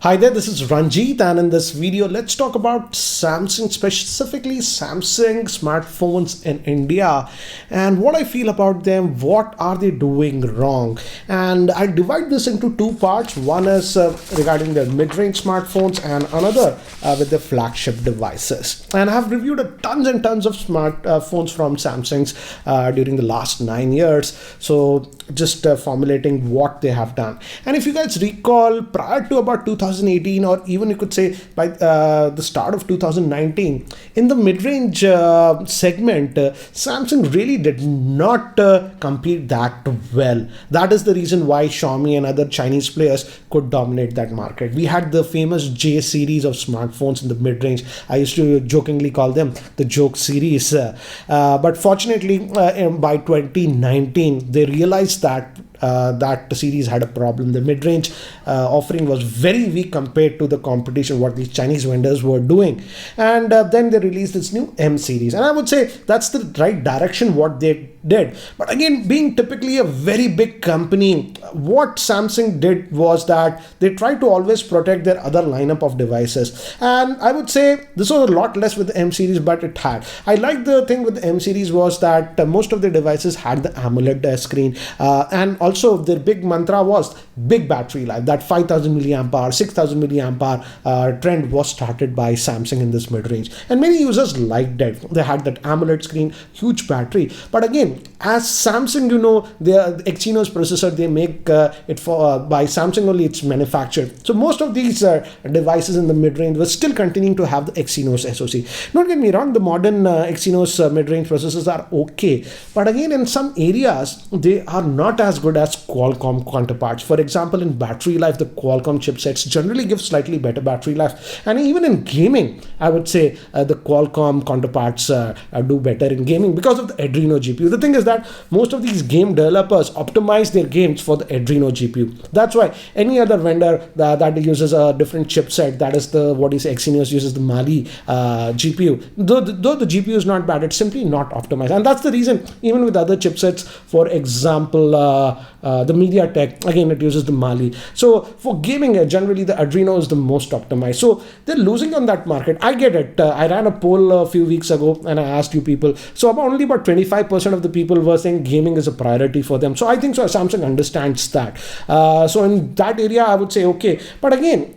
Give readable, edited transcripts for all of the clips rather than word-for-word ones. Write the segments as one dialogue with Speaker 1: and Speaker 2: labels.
Speaker 1: Hi there, this is Ranjit, and in this video, let's talk about Samsung, specifically Samsung smartphones in India, and what I feel about them. What are they doing wrong? And I divide this into two parts. One is regarding their mid-range smartphones, and another with their flagship devices. And I have reviewed tons and tons of smartphones from Samsung's during the last 9 years. So just formulating what they have done. And if you guys recall, prior to about 2018, or even you could say by the start of 2019, in the mid-range segment, Samsung really did not compete that well. That is the reason why Xiaomi and other Chinese players could dominate that market. We had the famous J series of smartphones in the mid-range. I used to jokingly call them the joke series. But fortunately, by 2019, they realized that that series had a problem. The mid-range offering was very weak compared to the competition, what these Chinese vendors were doing. And then they released this new M series. And I would say that's the right direction what they did. But again, being typically a very big company, what Samsung did was that they tried to always protect their other lineup of devices. And I would say this was a lot less with the M series, but it had. I like the thing with the M series was that most of the devices had the AMOLED screen, and also their big mantra was big battery life. That 5000 milliamp hour, 6000 milliamp hour trend was started by Samsung in this mid-range, and many users liked it. They had that AMOLED screen, huge battery. But again, as Samsung, the Exynos processor, they make it for by Samsung only, it's manufactured. So most of these devices in the mid-range were still continuing to have the Exynos SoC. Don't get me wrong, the modern Exynos mid-range processors are okay, but again, in some areas they are not as good as Qualcomm counterparts. For example, in battery life, the Qualcomm chipsets generally give slightly better battery life, and even in gaming, I would say the Qualcomm counterparts do better in gaming because of the Adreno GPU. The thing is that most of these game developers optimize their games for the Adreno GPU. That's why any other vendor that uses a different chipset, that is the Exynos uses the Mali GPU. Though the GPU is not bad, it's simply not optimized, and that's the reason. Even with other chipsets, for example, the MediaTek, again, it uses the Mali. So for gaming, generally the Adreno is the most optimized. So they're losing on that market. I get it. I ran a poll a few weeks ago and I asked you people. So only about 25% of the people were saying gaming is a priority for them. So I think so Samsung understands that. So in that area, I would say okay. But again,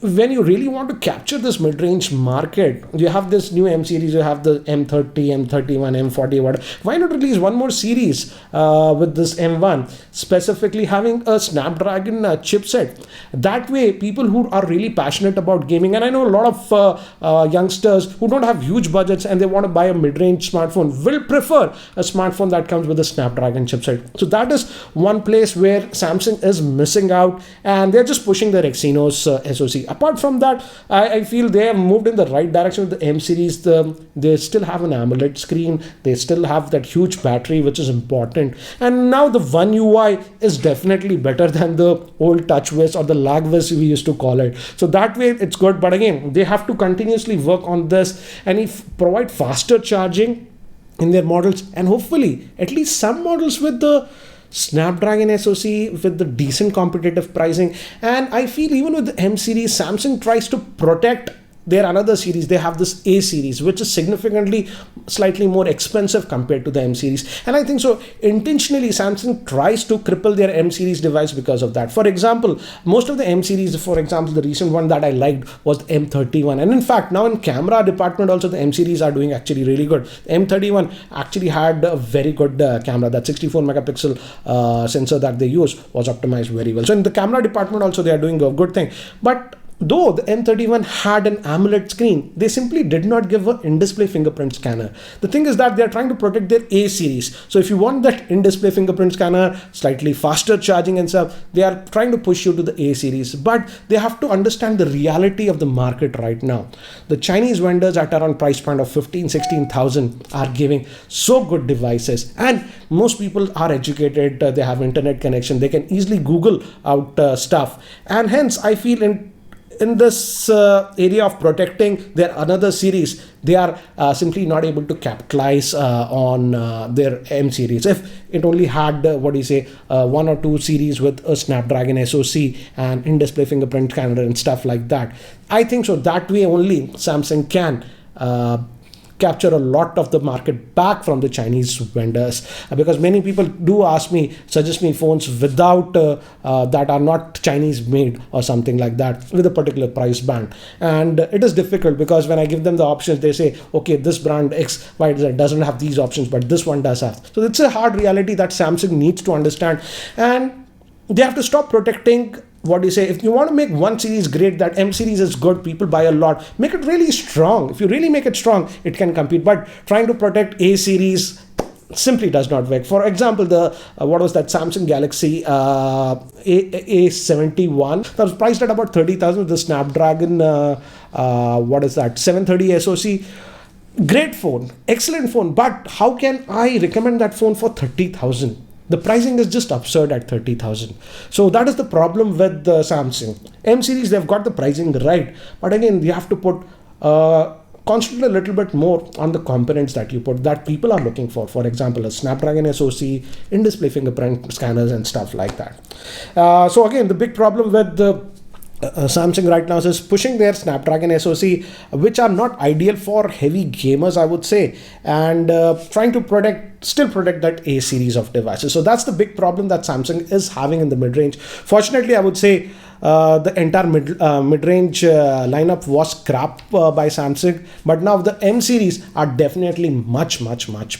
Speaker 1: when you really want to capture this mid-range market, you have this new M series, you have the M30, M31, M40, whatever. Why not release one more series with this M1, specifically having a Snapdragon chipset? That way, people who are really passionate about gaming, and I know a lot of youngsters who don't have huge budgets and they want to buy a mid-range smartphone, will prefer a smartphone that comes with a Snapdragon chipset. So that is one place where Samsung is missing out, and they're just pushing their Exynos SoC. Apart from that, I feel they have moved in the right direction with the M series. They still have an AMOLED screen. They still have that huge battery, which is important. And now the One UI is definitely better than the old TouchWiz or the LagWiz we used to call it. So that way it's good. But again, they have to continuously work on this and provide faster charging in their models, and hopefully at least some models with the Snapdragon SoC with the decent competitive pricing. And I feel even with the M series, Samsung tries to protect their another series. They have this A series, which is significantly slightly more expensive compared to the M series. And I think so intentionally Samsung tries to cripple their M series device because of that. For example, most of the M series, for example, the recent one that I liked was the M31. And in fact, now in camera department also, the M series are doing actually really good. The M31 actually had a very good camera. That 64 megapixel sensor that they use was optimized very well. So in the camera department also, they are doing a good thing. But though the M31 had an AMOLED screen, they simply did not give an in-display fingerprint scanner. The thing is that they are trying to protect their A series. So if you want that in-display fingerprint scanner, slightly faster charging and stuff, they are trying to push you to the A series. But they have to understand the reality of the market right now. The Chinese vendors at around price point of 16,000 are giving so good devices. And most people are educated, they have internet connection, they can easily Google out stuff. And hence, I feel in this area of protecting their another series, they are simply not able to capitalize on their M series. If it only had one or two series with a Snapdragon SoC and in-display fingerprint scanner and stuff like that, I think so that way only Samsung can capture a lot of the market back from the Chinese vendors, because many people do suggest me phones without that are not Chinese made or something like that with a particular price band, and it is difficult because when I give them the options, they say, okay, this brand X Y Z doesn't have these options, but this one does have. So it's a hard reality that Samsung needs to understand, and they have to stop protecting. If you want to make one series great, that M series is good, people buy a lot, make it really strong. If you really make it strong, it can compete. But trying to protect A series simply does not work. For example, the Samsung Galaxy A71 that was priced at about 30,000 with the Snapdragon 730 SoC. Great phone, excellent phone, but how can I recommend that phone for 30,000? The pricing is just absurd at 30,000. So that is the problem with the Samsung M series. They've got the pricing right, but again, you have to put concentrate a little bit more on the components that you put that people are looking for. For example, a Snapdragon SoC, in-display fingerprint scanners, and stuff like that. So again, the big problem with the Samsung right now is pushing their Snapdragon SoC, which are not ideal for heavy gamers, I would say, and trying to still protect that A series of devices. So that's the big problem that Samsung is having in the mid-range. Fortunately, I would say the entire mid-range lineup was scrapped by Samsung, but now the M series are definitely much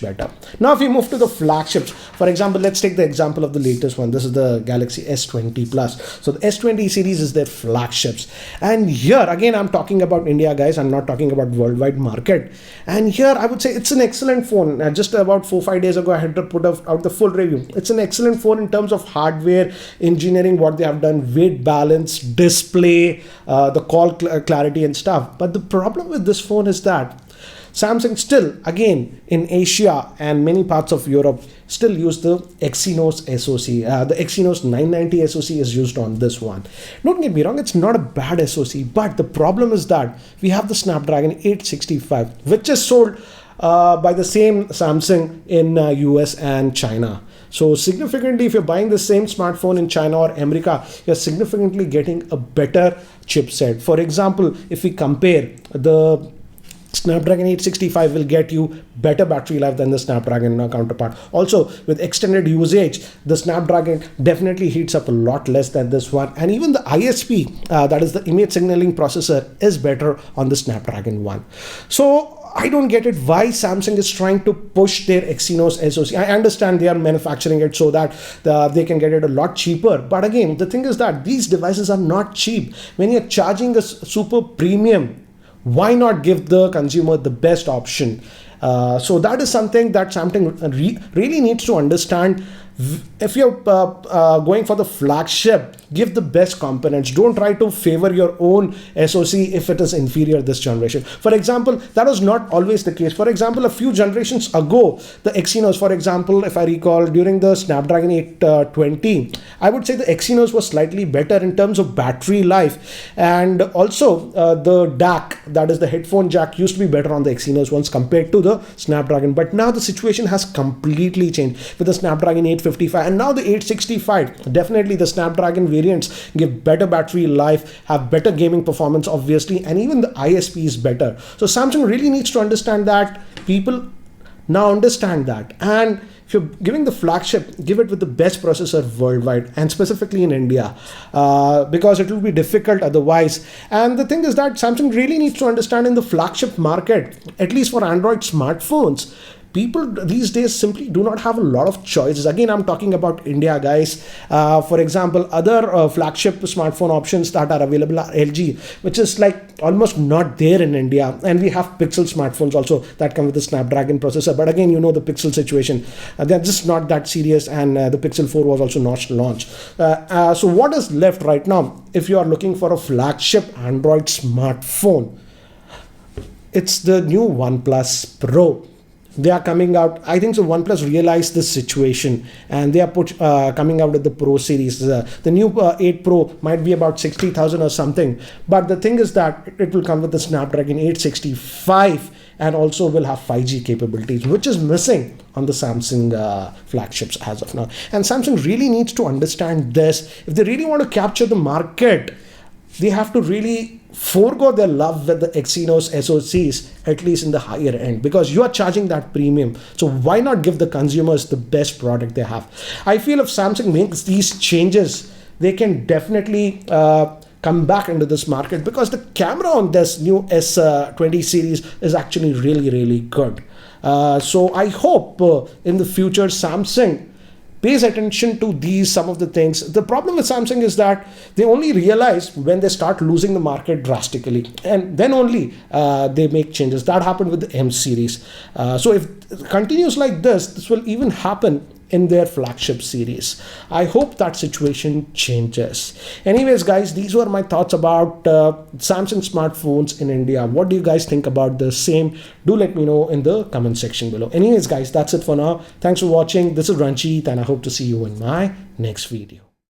Speaker 1: better. Now if we move to the flagships, for example, let's take the example of the latest one. This is the Galaxy S20 Plus. So the S20 series is their flagships, and here again I'm talking about India, guys. I'm not talking about worldwide market. And here I would say it's an excellent phone. Just about 4-5 days ago I had to put out the full review. It's an excellent phone in terms of hardware, engineering, what they have done, weight balance, display, the call clarity and stuff. But the problem with this phone is that Samsung still, again, in Asia and many parts of Europe, still use the Exynos SoC. The Exynos 990 SoC is used on this one. Don't get me wrong, it's not a bad SoC, but the problem is that we have the Snapdragon 865, which is sold by the same Samsung in US and China. So significantly, if you're buying the same smartphone in China or America, you're significantly getting a better chipset. For example, if we compare, the Snapdragon 865 will get you better battery life than the Snapdragon counterpart. Also, with extended usage, the Snapdragon definitely heats up a lot less than this one. And even the ISP, that is the image signaling processor, is better on the Snapdragon one. So I don't get it why Samsung is trying to push their Exynos SoC. I understand they are manufacturing it so that they can get it a lot cheaper. But again, the thing is that these devices are not cheap. When you're charging a super premium, why not give the consumer the best option? So that is something that Samsung really needs to understand. If you're going for the flagship, give the best components. Don't try to favor your own SoC if it is inferior this generation. For example, that was not always the case. For example, a few generations ago, the Exynos, for example, if I recall, during the Snapdragon 820, I would say the Exynos was slightly better in terms of battery life. And also the DAC, that is the headphone jack, used to be better on the Exynos ones compared to the Snapdragon. But now the situation has completely changed with the Snapdragon 855 and now the 865. Definitely the Snapdragon variants give better battery life, have better gaming performance, obviously, and even the ISP is better. So Samsung really needs to understand that. People now understand that, and if you're giving the flagship, give it with the best processor worldwide and specifically in India, because it will be difficult otherwise. And the thing is that Samsung really needs to understand, in the flagship market, at least for Android smartphones, people these days simply do not have a lot of choices. Again, I'm talking about India, guys. For example, other flagship smartphone options that are available are LG, which is like almost not there in India. And we have Pixel smartphones also that come with the Snapdragon processor. But again, you know the Pixel situation. They're just not that serious, and the Pixel 4 was also not launched. So what is left right now if you are looking for a flagship Android smartphone? It's the new OnePlus Pro, they are coming out. I think so. OnePlus realized this situation, and they are coming out with the Pro series. The new 8 Pro might be about 60,000 or something, but the thing is that it will come with the Snapdragon 865 and also will have 5G capabilities, which is missing on the Samsung flagships as of now. And Samsung really needs to understand this. If they really want to capture the market, they have to really forego their love with the Exynos SoCs, at least in the higher end, because you are charging that premium. So why not give the consumers the best product they have? I feel if Samsung makes these changes, they can definitely come back into this market, because the camera on this new S20 series is actually really good. So I hope in the future Samsung pays attention to some of the things. The problem with Samsung is that they only realize when they start losing the market drastically, and then only they make changes. That happened with the M series. So if it continues like this will even happen in their flagship series. I hope that situation changes. Anyways, guys, these were my thoughts about Samsung smartphones in India. What do you guys think about the same? Do let me know in the comment section below. Anyways, guys, that's it for now. Thanks for watching. This is Ranjit, and I hope to see you in my next video.